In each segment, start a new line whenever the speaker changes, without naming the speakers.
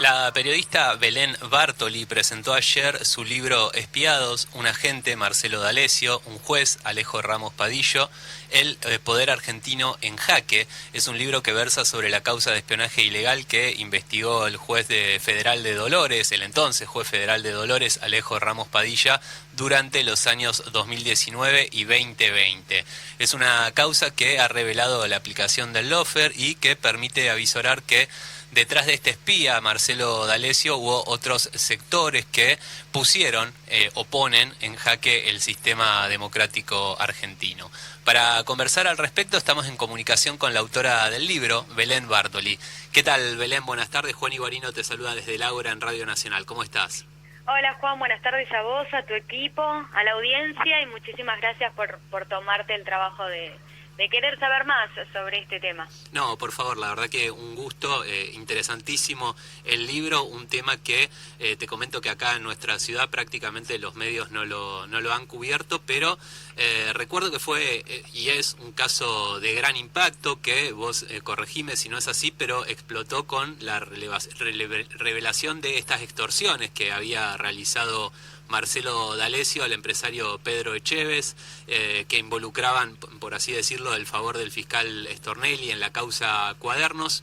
La periodista Belén Bartoli presentó ayer su libro Espiados, un agente, Marcelo D'Alessio, un juez, Alejo Ramos Padillo, El poder argentino en jaque. Es un libro que versa sobre la causa de espionaje ilegal que investigó el federal de Dolores, el entonces juez federal de Dolores, Alejo Ramos Padilla, durante los años 2019 y 2020. Es una causa que ha revelado la aplicación del lawfare y que permite avisorar que detrás de este espía, Marcelo D'Alessio, hubo otros sectores que o ponen en jaque el sistema democrático argentino. Para conversar al respecto estamos en comunicación con la autora del libro, Belén Bartoli. ¿Qué tal, Belén? Buenas tardes. Juan Iguarino te saluda desde el Ágora en Radio Nacional. ¿Cómo estás?
Hola Juan, buenas tardes a vos, a tu equipo, a la audiencia y muchísimas gracias por tomarte el trabajo de querer saber más sobre este tema.
No, por favor, la verdad que un gusto, interesantísimo el libro, un tema que te comento que acá en nuestra ciudad prácticamente los medios no lo han cubierto, pero recuerdo que fue y es un caso de gran impacto que vos corregime si no es así, pero explotó con la revelación de estas extorsiones que había realizado Marcelo D'Alessio al empresario Pedro Echevez, que involucraban, por así decirlo, el favor del fiscal Stornelli en la causa Cuadernos.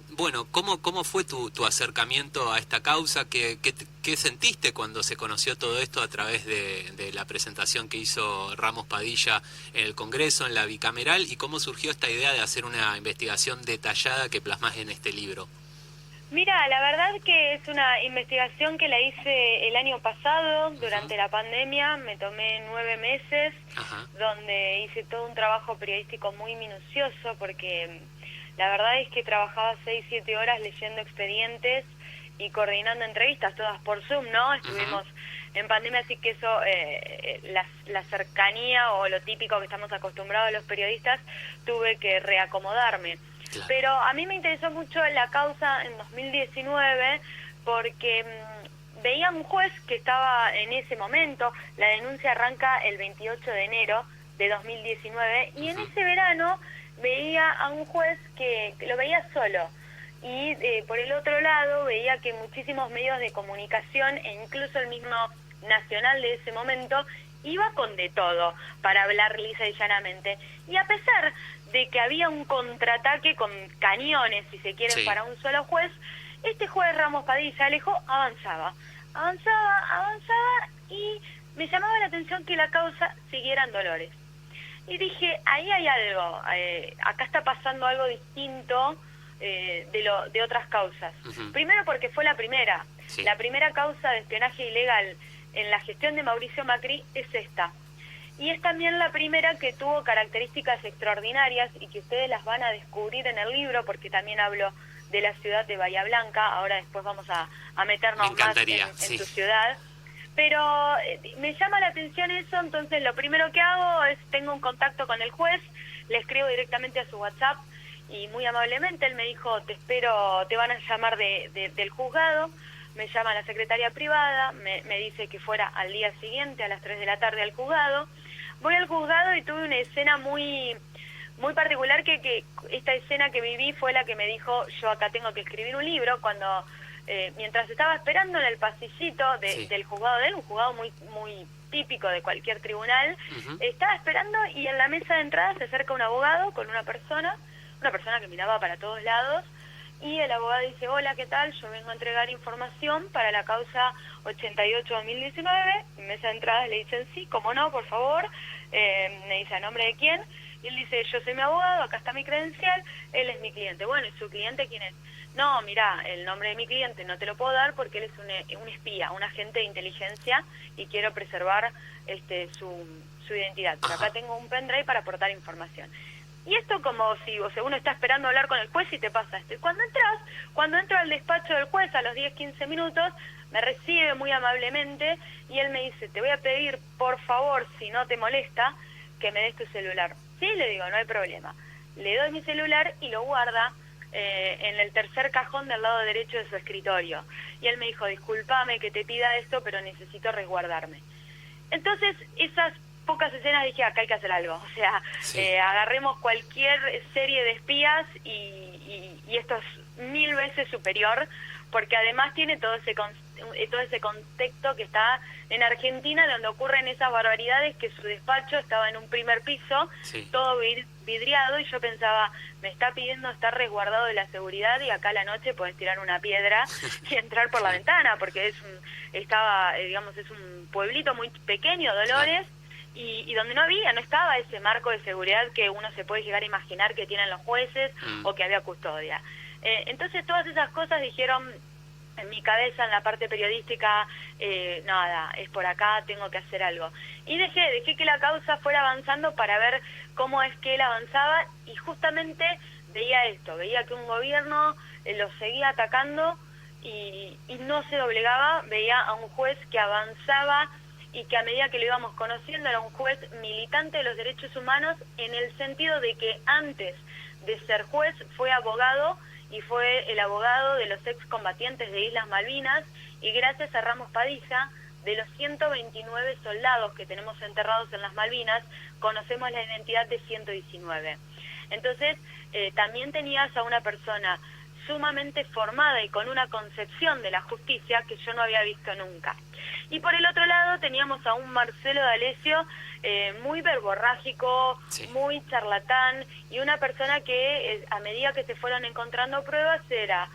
Bueno, ¿cómo fue tu acercamiento a esta causa? ¿Qué sentiste cuando se conoció todo esto a través de la presentación que hizo Ramos Padilla en el Congreso, en la bicameral? ¿Y cómo surgió esta idea de hacer una investigación detallada que plasmás en este libro?
Mira, la verdad que es una investigación que la hice el año pasado, durante la pandemia. Me tomé 9 meses, donde hice todo un trabajo periodístico muy minucioso, porque la verdad es que trabajaba 6, 7 horas leyendo expedientes y coordinando entrevistas, todas por Zoom, ¿no? Estuvimos en pandemia, así que eso, la cercanía o lo típico que estamos acostumbrados los periodistas, tuve que reacomodarme. Claro. Pero a mí me interesó mucho la causa en 2019 porque veía a un juez que estaba en ese momento, la denuncia arranca el 28 de enero de 2019, y en ese verano veía a un juez que lo veía solo. Y por el otro lado veía que muchísimos medios de comunicación, e incluso el mismo Nacional de ese momento, iba con de todo para hablar lisa y llanamente. Y a pesar de que había un contraataque con cañones, si se quieren, para un solo juez, este juez Ramos Padilla, Alejo, avanzaba, y me llamaba la atención que la causa siguiera en Dolores. Y dije, ahí hay algo, acá está pasando algo distinto de otras causas. Primero porque fue la primera causa de espionaje ilegal en la gestión de Mauricio Macri es esta. Y es también la primera que tuvo características extraordinarias y que ustedes las van a descubrir en el libro, porque también hablo de la ciudad de Bahía Blanca. Ahora después vamos a meternos más en tu ciudad. Pero me llama la atención eso, entonces lo primero que hago es, tengo un contacto con el juez, le escribo directamente a su WhatsApp y muy amablemente él me dijo, te espero, te van a llamar del juzgado. Me llama la secretaria privada, me dice que fuera al día siguiente a las 3 de la tarde al juzgado. Voy al juzgado y tuve una escena muy particular, que esta escena que viví fue la que me dijo, yo acá tengo que escribir un libro, cuando mientras estaba esperando en el pasillito del juzgado de él, un juzgado muy típico de cualquier tribunal, estaba esperando y en la mesa de entrada se acerca un abogado con una persona que miraba para todos lados. Y el abogado dice, hola, ¿qué tal? Yo vengo a entregar información para la causa 88-2019. En mesa de entradas le dicen, sí, cómo no, por favor. Me dice, ¿a nombre de quién? Y él dice, yo soy mi abogado, acá está mi credencial, él es mi cliente. Bueno, ¿y su cliente quién es? No, mira, el nombre de mi cliente no te lo puedo dar porque él es un espía, un agente de inteligencia, y quiero preservar su identidad. Pero acá tengo un pendrive para aportar información. Y esto como si uno está esperando hablar con el juez y te pasa esto. Y cuando entro al despacho del juez a los 10-15 minutos, me recibe muy amablemente y él me dice, te voy a pedir, por favor, si no te molesta, que me des tu celular. Sí, le digo, no hay problema. Le doy mi celular y lo guarda en el tercer cajón del lado derecho de su escritorio. Y él me dijo, discúlpame que te pida esto, pero necesito resguardarme. Entonces, esas pocas escenas dije, acá hay que hacer algo. O sea, agarremos cualquier serie de espías y esto es 1000 veces superior, porque además tiene todo ese contexto que está en Argentina, donde ocurren esas barbaridades, que su despacho estaba en un primer piso, todo vidriado, y yo pensaba, me está pidiendo estar resguardado de la seguridad, y acá a la noche podés tirar una piedra y entrar por la ventana, porque es un pueblito muy pequeño, Dolores, y donde no estaba ese marco de seguridad que uno se puede llegar a imaginar que tienen los jueces, o que había custodia. Entonces todas esas cosas dijeron en mi cabeza, en la parte periodística, nada, es por acá, tengo que hacer algo. Y dejé que la causa fuera avanzando para ver cómo es que él avanzaba, y justamente veía que un gobierno lo seguía atacando y no se doblegaba, veía a un juez que avanzaba y que a medida que lo íbamos conociendo era un juez militante de los derechos humanos, en el sentido de que antes de ser juez fue abogado, y fue el abogado de los excombatientes de Islas Malvinas, y gracias a Ramos Padilla, de los 129 soldados que tenemos enterrados en las Malvinas, conocemos la identidad de 119. Entonces, también tenías a una persona sumamente formada y con una concepción de la justicia que yo no había visto nunca. Y por el otro lado teníamos a un Marcelo D'Alessio muy verborrágico, muy charlatán, y una persona que a medida que se fueron encontrando pruebas era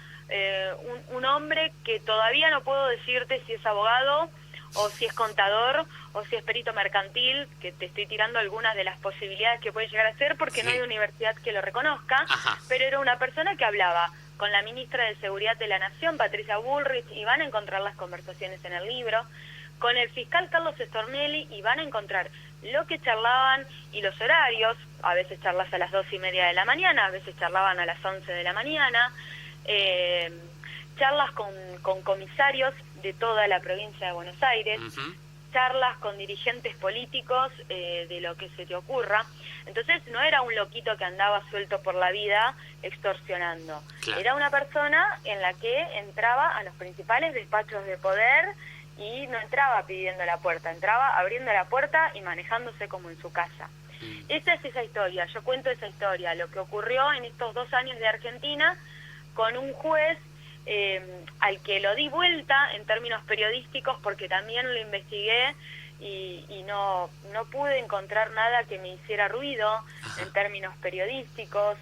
un hombre que todavía no puedo decirte si es abogado o si es contador o si es perito mercantil, que te estoy tirando algunas de las posibilidades que puede llegar a ser, porque no hay universidad que lo reconozca. Pero era una persona que hablaba con la ministra de Seguridad de la Nación, Patricia Bullrich, y van a encontrar las conversaciones en el libro, con el fiscal Carlos Stornelli, y van a encontrar lo que charlaban y los horarios. A veces charlas a las 2:30 de la mañana, a veces charlaban a las 11 de la mañana, charlas con comisarios de toda la provincia de Buenos Aires, charlas con dirigentes políticos, de lo que se te ocurra. Entonces no era un loquito que andaba suelto por la vida extorsionando. Era una persona en la que entraba a los principales despachos de poder, y no entraba pidiendo la puerta, entraba abriendo la puerta y manejándose como en su casa. Esa es esa historia, yo cuento esa historia, lo que ocurrió en estos 2 años de Argentina, con un juez al que lo di vuelta en términos periodísticos, porque también lo investigué y no pude encontrar nada que me hiciera ruido en términos periodísticos,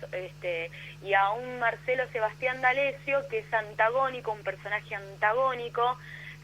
y a un Marcelo Sebastián D'Alessio que es antagónico, un personaje antagónico,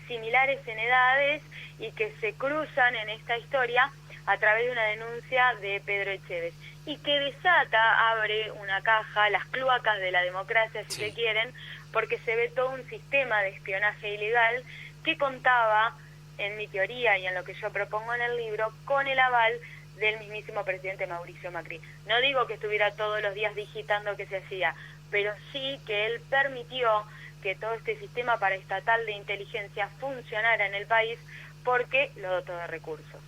similares en edades, y que se cruzan en esta historia a través de una denuncia de Pedro Echeves, y que abre una caja, las cloacas de la democracia, si se quieren, porque se ve todo un sistema de espionaje ilegal que contaba, en mi teoría y en lo que yo propongo en el libro, con el aval del mismísimo presidente Mauricio Macri. No digo que estuviera todos los días digitando que se hacía, pero sí que él permitió que todo este sistema paraestatal de inteligencia funcionara en el país, porque lo dotó de recursos.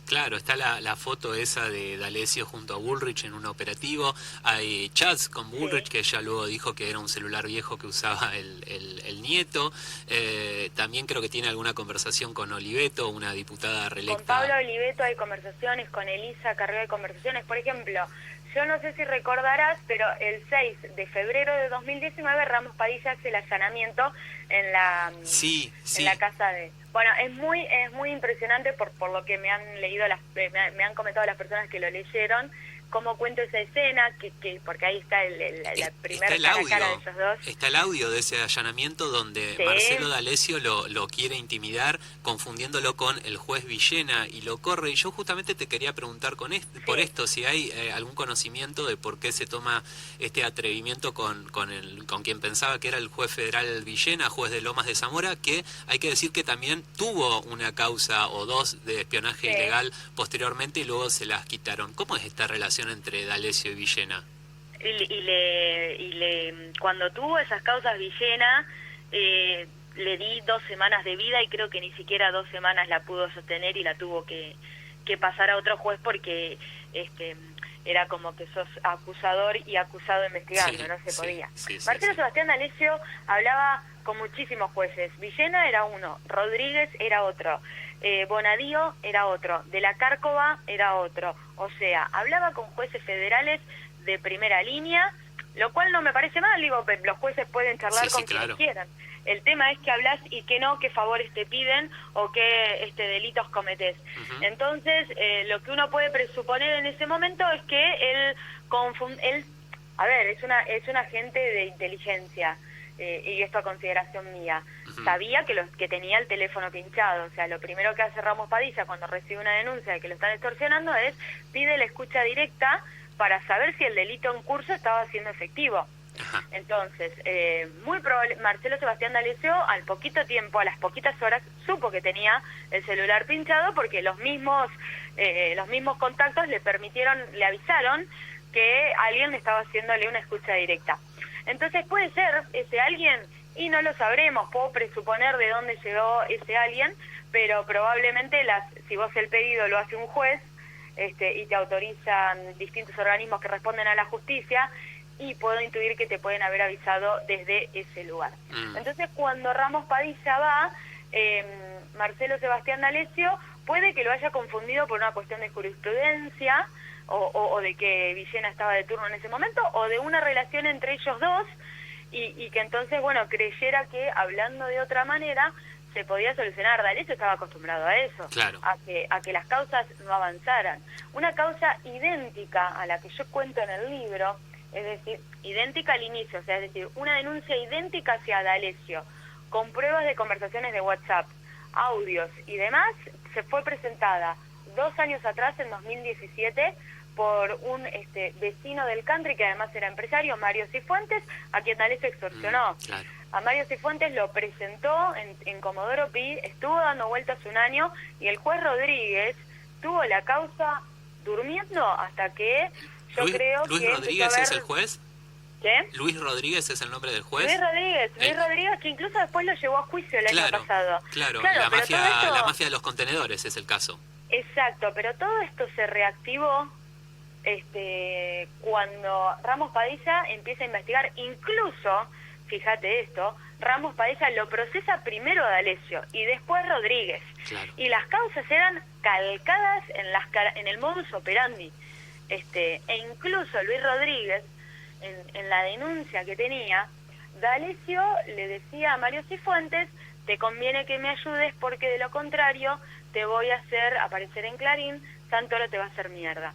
Claro, está la foto esa de D'Alessio junto a Bullrich en un operativo. Hay chats con Bullrich, que ella luego dijo que era un celular viejo que usaba el nieto. También creo que tiene alguna conversación con Oliveto, una diputada reelecta.
Con Pablo Oliveto hay conversaciones, con Elisa Carrió hay conversaciones. Por ejemplo, yo no sé si recordarás, pero el 6 de febrero de 2019 Ramos Padilla hace el allanamiento en la casa de... Bueno, es muy impresionante por lo que me han leído, me han comentado las personas que lo leyeron, cómo cuento esa escena, porque ahí está la primera cara de esos dos.
Está el audio de ese allanamiento donde Marcelo D'Alessio lo quiere intimidar, confundiéndolo con el juez Villena, y lo corre. Y yo justamente te quería preguntar por esto, si hay algún conocimiento de por qué se toma este atrevimiento con quien pensaba que era el juez federal Villena, juez de Lomas de Zamora, que hay que decir que también tuvo una causa o 2 de espionaje ilegal posteriormente, y luego se las quitaron. ¿Cómo es esta relación entre D'Alessio y Villena?
Cuando tuvo esas causas Villena, le di 2 semanas de vida, y creo que ni siquiera 2 semanas la pudo sostener, y la tuvo que pasar a otro juez, porque era como que sos acusador y acusado investigando, no se podía. Marcelo Sebastián D'Alessio hablaba con muchísimos jueces. Villena era uno, Rodríguez era otro, Bonadío era otro, de la Cárcova era otro. O sea, hablaba con jueces federales de primera línea, lo cual no me parece mal, digo, los jueces pueden charlar con quien quieran. El tema es que hablas y que no, qué favores te piden o qué delitos cometés. Entonces, lo que uno puede presuponer en ese momento es que él a ver, es un agente de inteligencia, y esto a consideración mía. Sabía que tenía el teléfono pinchado. O sea, lo primero que hace Ramos Padilla cuando recibe una denuncia de que lo están extorsionando es pide la escucha directa para saber si el delito en curso estaba siendo efectivo. Entonces, muy probable, Marcelo Sebastián D'Alessio al poquito tiempo, a las poquitas horas, supo que tenía el celular pinchado porque los mismos contactos le avisaron que alguien estaba haciéndole una escucha directa. Entonces puede ser ese alguien, y no lo sabremos, puedo presuponer de dónde llegó ese alguien, pero probablemente si vos el pedido lo hace un juez, y te autorizan distintos organismos que responden a la justicia, y puedo intuir que te pueden haber avisado desde ese lugar. Entonces cuando Ramos Padilla va, Marcelo Sebastián D'Alessio puede que lo haya confundido por una cuestión de jurisprudencia, o de que Villena estaba de turno en ese momento, o de una relación entre ellos dos, y que entonces, bueno, creyera que hablando de otra manera se podía solucionar. D'Alessio estaba acostumbrado a eso,
claro,
a que las causas no avanzaran. Una causa idéntica a la que yo cuento en el libro, es decir, idéntica al inicio, o sea, es decir, una denuncia idéntica hacia D'Alessio, con pruebas de conversaciones de WhatsApp, audios y demás, se fue presentada 2 años atrás, en 2017, por un vecino del country, que además era empresario, Mario Cifuentes, a quien D'Alessio extorsionó.
Claro.
A Mario Cifuentes lo presentó en Comodoro Pi, estuvo dando vueltas 1 año, y el juez Rodríguez tuvo la causa durmiendo hasta que
¿Luis Rodríguez es el juez?
¿Qué?
¿Luis Rodríguez es el nombre del juez?
Luis Rodríguez, que incluso después lo llevó a juicio el año pasado.
Claro, la mafia de los contenedores es el caso.
Exacto, pero todo esto se reactivó cuando Ramos Padilla empieza a investigar. Incluso, fíjate esto, Ramos Padilla lo procesa primero a D'Alessio y después Rodríguez.
Claro.
Y las causas eran calcadas en el modus operandi. E incluso Luis Rodríguez, en la denuncia que tenía, D'Alessio le decía a Mario Cifuentes: te conviene que me ayudes porque de lo contrario te voy a hacer aparecer en Clarín, Santoro te va a hacer mierda.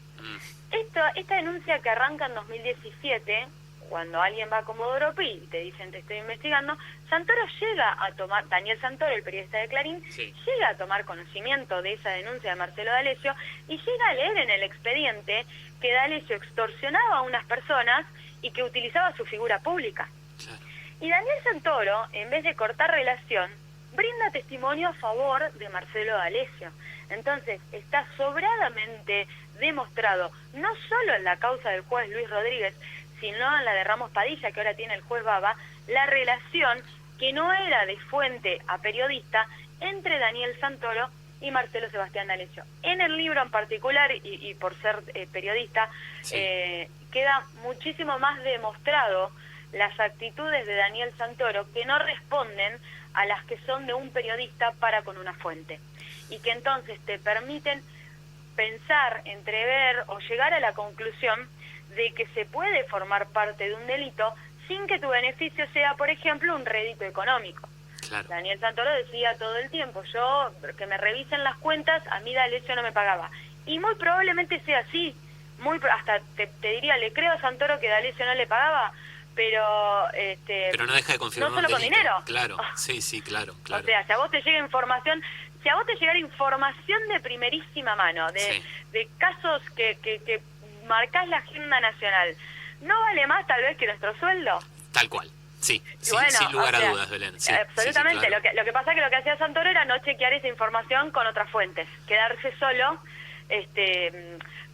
Esta denuncia que arranca en 2017, cuando alguien va a Comodoro Pi y te dicen te estoy investigando, Santoro llega a tomar, Daniel Santoro, el periodista de Clarín, llega a tomar conocimiento de esa denuncia de Marcelo D'Alessio y llega a leer en el expediente que D'Alessio extorsionaba a unas personas y que utilizaba su figura pública.
Claro.
Y Daniel Santoro, en vez de cortar relación, brinda testimonio a favor de Marcelo D'Alessio. Entonces, está sobradamente demostrado, no solo en la causa del juez Luis Rodríguez, sino en la de Ramos Padilla, que ahora tiene el juez Baba, la relación que no era de fuente a periodista entre Daniel Santoro y Marcelo Sebastián D'Alessio. En el libro en particular, y por ser periodista, queda muchísimo más demostrado las actitudes de Daniel Santoro que no responden a las que son de un periodista para con una fuente, y que entonces te permiten pensar, entrever o llegar a la conclusión de que se puede formar parte de un delito sin que tu beneficio sea, por ejemplo, un rédito económico.
Claro.
Daniel Santoro decía todo el tiempo: yo, que me revisen las cuentas, a mí D'Alessio no me pagaba. Y muy probablemente sea así. Hasta te diría, le creo a Santoro que D'Alessio no le pagaba, pero
no deja de confirmar
no solo con dinero.
Claro, sí, claro.
O sea, si a vos te llega información, si a vos te llegara información de primerísima mano, de casos que marcás la agenda nacional, ¿no vale más tal vez que nuestro sueldo?
Tal cual. Sí,
bueno,
sin lugar a dudas, Belén. Sí,
absolutamente.
sí, claro.
Lo que pasa es que lo que hacía Santoro era no chequear esa información con otras fuentes, quedarse solo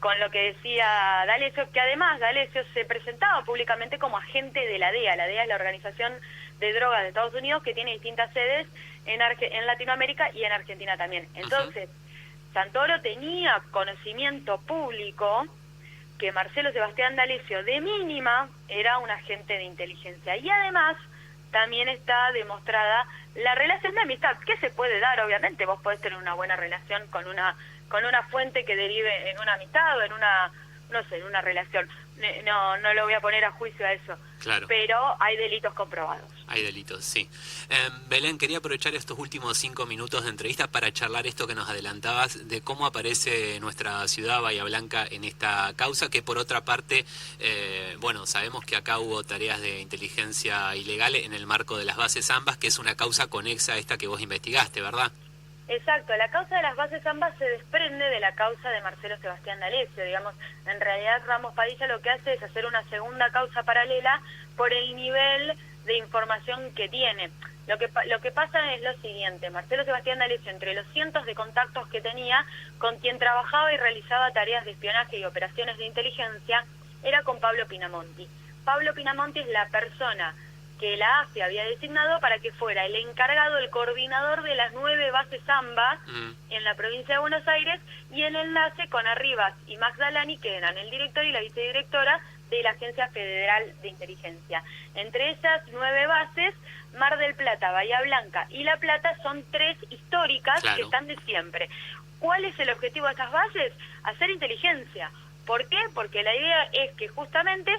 con lo que decía D'Alessio, que además D'Alessio se presentaba públicamente como agente de la DEA. La DEA es la Organización de Drogas de Estados Unidos, que tiene distintas sedes en Latinoamérica y en Argentina también. Entonces, Santoro tenía conocimiento público que Marcelo Sebastián D'Alessio de mínima era un agente de inteligencia, y además también está demostrada la relación de amistad que se puede dar. Obviamente vos podés tener una buena relación con una fuente que derive en una amistad o en una relación, no lo voy a poner a juicio a eso.
Claro.
Pero hay delitos comprobados.
Hay delitos, sí. Belén, quería aprovechar estos últimos 5 minutos de entrevista para charlar esto que nos adelantabas de cómo aparece nuestra ciudad, Bahía Blanca, en esta causa, que por otra parte, bueno, sabemos que acá hubo tareas de inteligencia ilegal en el marco de las bases ambas, que es una causa conexa a esta que vos investigaste, ¿verdad?
Exacto, la causa de las bases ambas se desprende de la causa de Marcelo Sebastián D'Alessio, digamos, en realidad Ramos Padilla lo que hace es hacer una segunda causa paralela por el nivel de información que tiene. Lo que pasa es lo siguiente, Marcelo Sebastián D'Alessio, entre los cientos de contactos que tenía, con quien trabajaba y realizaba tareas de espionaje y operaciones de inteligencia, era con Pablo Pinamonti. Pablo Pinamonti es la persona que la AFI había designado para que fuera el encargado, el coordinador de las 9 bases AMBA en la provincia de Buenos Aires, y el enlace con Arribas y Max Dalani, que eran el director y la vicedirectora de la Agencia Federal de Inteligencia. Entre esas 9 bases, Mar del Plata, Bahía Blanca y La Plata son 3 históricas, claro, que están de siempre. ¿Cuál es el objetivo de estas bases? Hacer inteligencia. ¿Por qué? Porque la idea es que justamente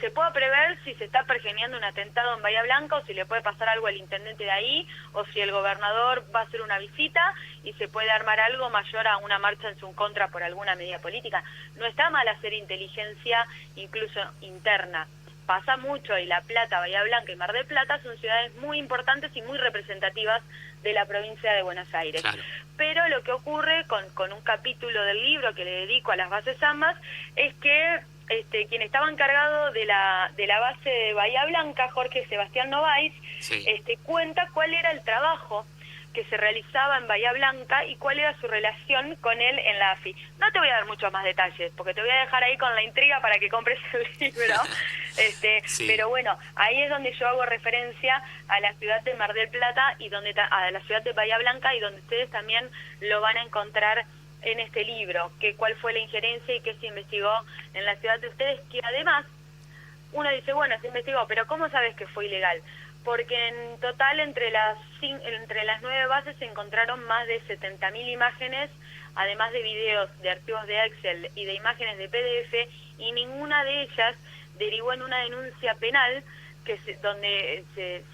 se pueda prever si se está pergeneando un atentado en Bahía Blanca, o si le puede pasar algo al intendente de ahí, o si el gobernador va a hacer una visita y se puede armar algo mayor a una marcha en su contra por alguna medida política. No está mal hacer inteligencia incluso interna. Pasa mucho, y La Plata, Bahía Blanca y Mar del Plata son ciudades muy importantes y muy representativas de la provincia de Buenos Aires. Claro. Pero lo que ocurre con un capítulo del libro que le dedico a las bases ambas es que quien estaba encargado de la base de Bahía Blanca, Jorge Sebastián Novaes, sí, cuenta cuál era el trabajo que se realizaba en Bahía Blanca y cuál era su relación con él en la AFI. No te voy a dar muchos más detalles, porque te voy a dejar ahí con la intriga para que compres el libro. Sí. Pero bueno, ahí es donde yo hago referencia a la ciudad de Mar del Plata y a la ciudad de Bahía Blanca, y donde ustedes también lo van a encontrar en este libro, que cuál fue la injerencia y qué se investigó en la ciudad de ustedes, que además uno dice, bueno, se investigó, pero ¿cómo sabes que fue ilegal? Porque en total entre las 9 bases se encontraron más de 70.000 imágenes, además de videos, de archivos de Excel y de imágenes de PDF, y ninguna de ellas derivó en una denuncia penal donde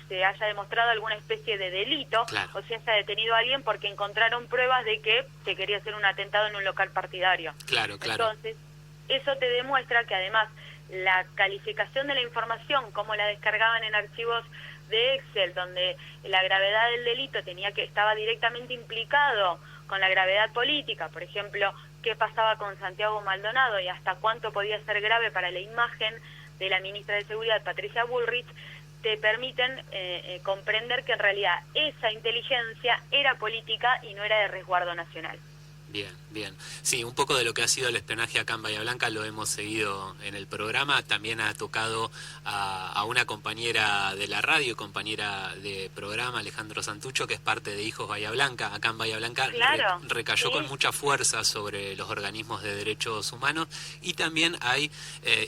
se haya demostrado alguna especie de delito, claro, o se haya detenido a alguien porque encontraron pruebas de que se quería hacer un atentado en un local partidario. Claro, claro. Entonces, eso te demuestra que además la calificación de la información, como la descargaban en archivos de Excel, donde la gravedad del delito estaba directamente implicado con la gravedad política, por ejemplo, qué pasaba con Santiago Maldonado y hasta cuánto podía ser grave para la imagen de la ministra de Seguridad, Patricia Bullrich, te permiten comprender que en realidad esa inteligencia era política y no era de resguardo nacional.
Bien, bien. Sí, un poco de lo que ha sido el espionaje acá en Bahía Blanca lo hemos seguido en el programa. También ha tocado a una compañera de la radio, compañera de programa, Alejandro Santucho, que es parte de Hijos Bahía Blanca. Acá en Bahía Blanca claro, recayó, sí, con mucha fuerza sobre los organismos de derechos humanos, y también hay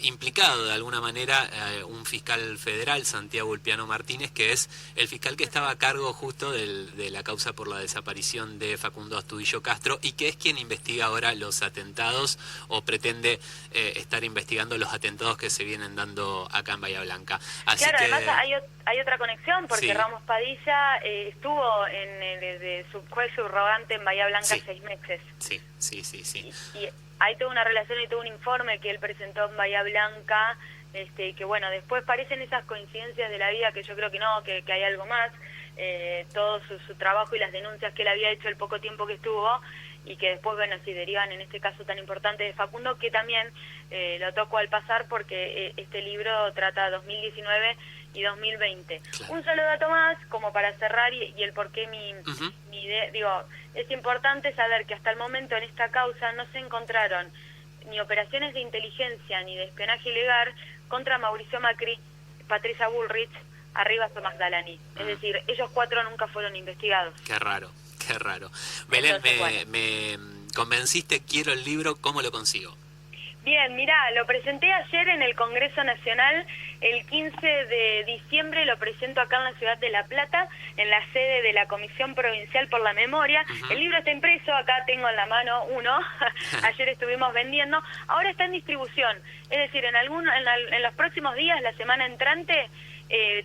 implicado de alguna manera un fiscal federal, Santiago Ulpiano Martínez, que es el fiscal que estaba a cargo justo de la causa por la desaparición de Facundo Astudillo Castro, y que es quien investiga ahora los atentados, o pretende estar investigando los atentados que se vienen dando acá en Bahía Blanca. Así
claro,
que,
además hay otra conexión, porque sí, Ramos Padilla estuvo de su juez subrogante en Bahía Blanca, sí, 6 meses.
Sí, sí, sí, sí.
Y hay toda una relación y todo un informe que él presentó en Bahía Blanca, que bueno, después parecen esas coincidencias de la vida, que yo creo que no, que hay algo más. Todo su trabajo y las denuncias que él había hecho el poco tiempo que estuvo, y que después, bueno, sí derivan en este caso tan importante de Facundo, que también lo toco al pasar, porque este libro trata 2019 y 2020. Claro. Un solo dato más, como para cerrar, y el por qué mi idea, digo, es importante saber que hasta el momento en esta causa no se encontraron ni operaciones de inteligencia ni de espionaje ilegal contra Mauricio Macri, Patricia Bullrich, Arribas o Max Dalani. Es decir, ellos 4 nunca fueron investigados.
Qué raro, qué raro. Belén,
Entonces,
me convenciste, quiero el libro, ¿cómo lo consigo?
Bien, mirá, lo presenté ayer en el Congreso Nacional, el 15 de diciembre lo presento acá en la ciudad de La Plata, en la sede de la Comisión Provincial por la Memoria. El libro está impreso, acá tengo en la mano uno, ayer estuvimos vendiendo, ahora está en distribución, es decir, en los próximos días, la semana entrante,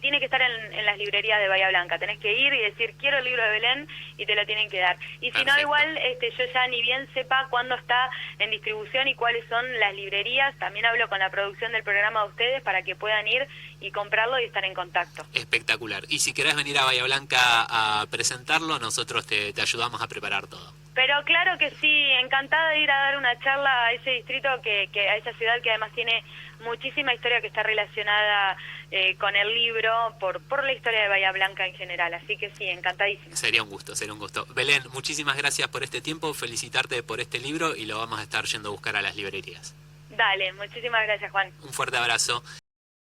tiene que estar en las librerías de Bahía Blanca. Tenés que ir y decir, quiero el libro de Belén, y te lo tienen que dar. Y si no, igual yo ya ni bien sepa cuándo está en distribución y cuáles son las librerías, también hablo con la producción del programa de ustedes para que puedan ir y comprarlo y estar en contacto.
Espectacular. Y si querés venir a Bahía Blanca a presentarlo, nosotros te ayudamos a preparar todo.
Pero claro que sí, encantada de ir a dar una charla a ese distrito, a esa ciudad que además tiene muchísima historia que está relacionada con el libro, por la historia de Bahía Blanca en general. Así que sí, encantadísima.
Sería un gusto, sería un gusto. Belén, muchísimas gracias por este tiempo, felicitarte por este libro y lo vamos a estar yendo a buscar a las librerías.
Dale, muchísimas gracias, Juan.
Un fuerte abrazo.